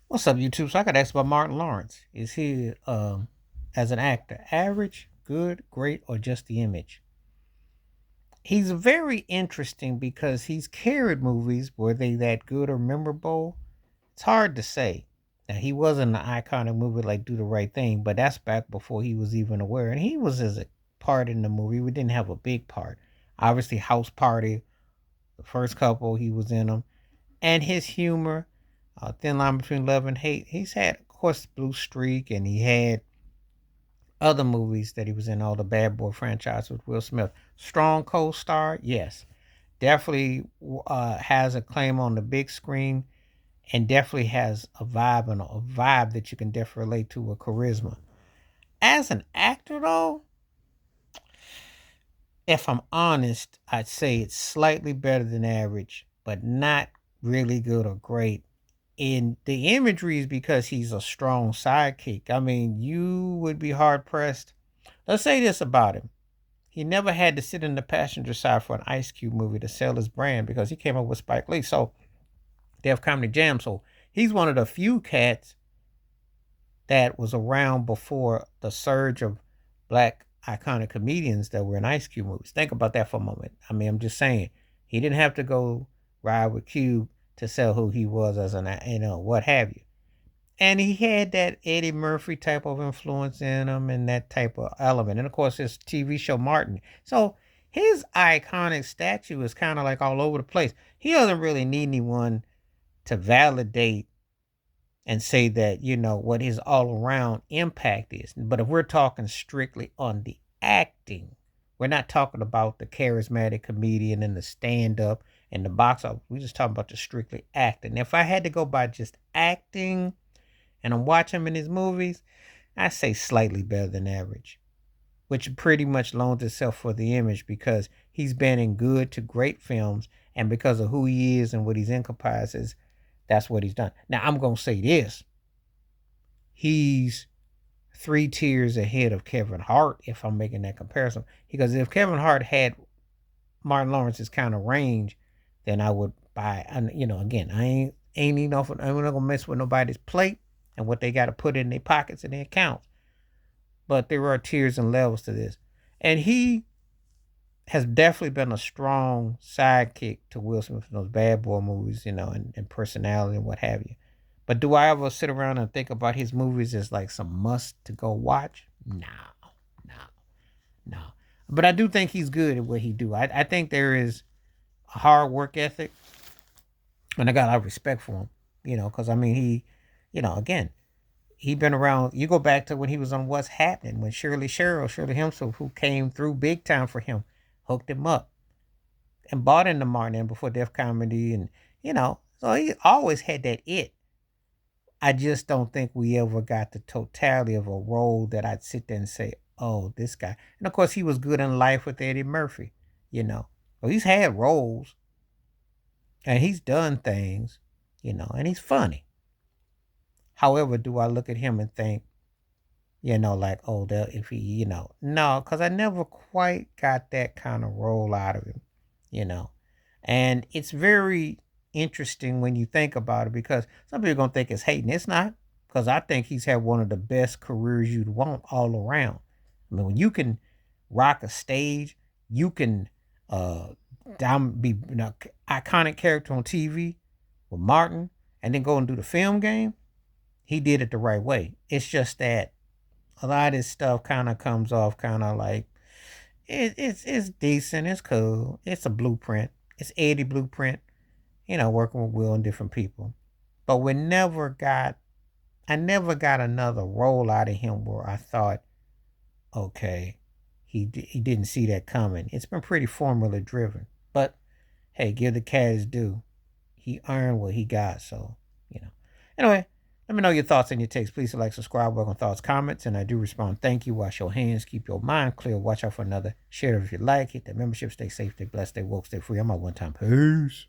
What's up, YouTube? So I got asked about Martin Lawrence. Is he, as an actor, average, good, great, or just the image? He's very interesting because he's carried movies. Were they that good or memorable? It's hard to say. Now, he wasn't an iconic movie like Do the Right Thing, but that's back before he was even aware. And he was as a part in the movie. We didn't have a big part. Obviously, House Party, the first couple, he was in them. And his humor, Thin Line Between Love and Hate. He's had, of course, Blue Streak, and he had other movies that he was in, all the Bad Boy franchise with Will Smith. Strong co-star, yes. Definitely has a claim on the big screen, and definitely has a vibe and a vibe that you can definitely relate to, a charisma. As an actor, though, if I'm honest, I'd say it's slightly better than average, but not really good or great. And the imagery is because he's a strong sidekick. I mean, you would be hard pressed. Let's say this about him. He never had to sit in the passenger side for an Ice Cube movie to sell his brand because he came up with Spike Lee. So Def Comedy Jam. So he's one of the few cats that was around before the surge of black iconic comedians that were in Ice Cube movies. Think about that for a moment. I mean, I'm just saying, he didn't have to go ride with Cube to sell who he was as an, what have you. And he had that Eddie Murphy type of influence in him and that type of element. And of course, his TV show Martin. So his iconic statue is kind of like all over the place. He doesn't really need anyone to validate and say that, what his all around impact is. But if we're talking strictly on the acting, we're not talking about the charismatic comedian and the stand up and the box office. We're just talking about the strictly acting. If I had to go by just acting and I'm watching him in his movies, I say slightly better than average, which pretty much loans itself for the image because he's been in good to great films, and because of who he is and what he's encompasses, that's what he's done. Now I'm gonna say this: he's three tiers ahead of Kevin Hart if I'm making that comparison. Because if Kevin Hart had Martin Lawrence's kind of range, then I would buy. And again, I ain't I'm not gonna mess with nobody's plate and what they got to put in their pockets and their accounts. But there are tiers and levels to this, and he has definitely been a strong sidekick to Will Smith in those Bad Boy movies, and personality and what have you. But do I ever sit around and think about his movies as like some must to go watch? No, no, no. But I do think he's good at what he do. I think there is a hard work ethic, and I got a lot of respect for him. Because I mean again, he been around. You go back to when he was on What's Happening, when Shirley Hemsworth, who came through big time for him, hooked him up and bought into Martin before Def Comedy, and so he always had that it. I just don't think we ever got the totality of a role that I'd sit there and say, "Oh, this guy." And of course, he was good in Life with Eddie Murphy. Well, he's had roles and he's done things, and he's funny. However, do I look at him and think, like, oh, if he, no, because I never quite got that kind of role out of him, you know. And it's very interesting when you think about it because some people are going to think it's hating. It's not, because I think he's had one of the best careers you'd want all around. I mean, when you can rock a stage, you can uh, be iconic character on TV with Martin and then go and do the film game. He did it the right way. It's just that a lot of this stuff kind of comes off kind of like it's decent, it's cool, it's a blueprint, it's Eddie blueprint, working with Will and different people. But I never got another role out of him where I thought, okay, he didn't see that coming. It's been pretty formula driven, but hey, give the cat his due. He earned what he got, so you know. Anyway, let me know your thoughts and your takes. Please like, subscribe, work on thoughts, comments, and I do respond. Thank you. Wash your hands. Keep your mind clear. Watch out for another. Share it if you like. Hit that membership. Stay safe, stay blessed, stay woke, stay free. I'm out one time. Peace.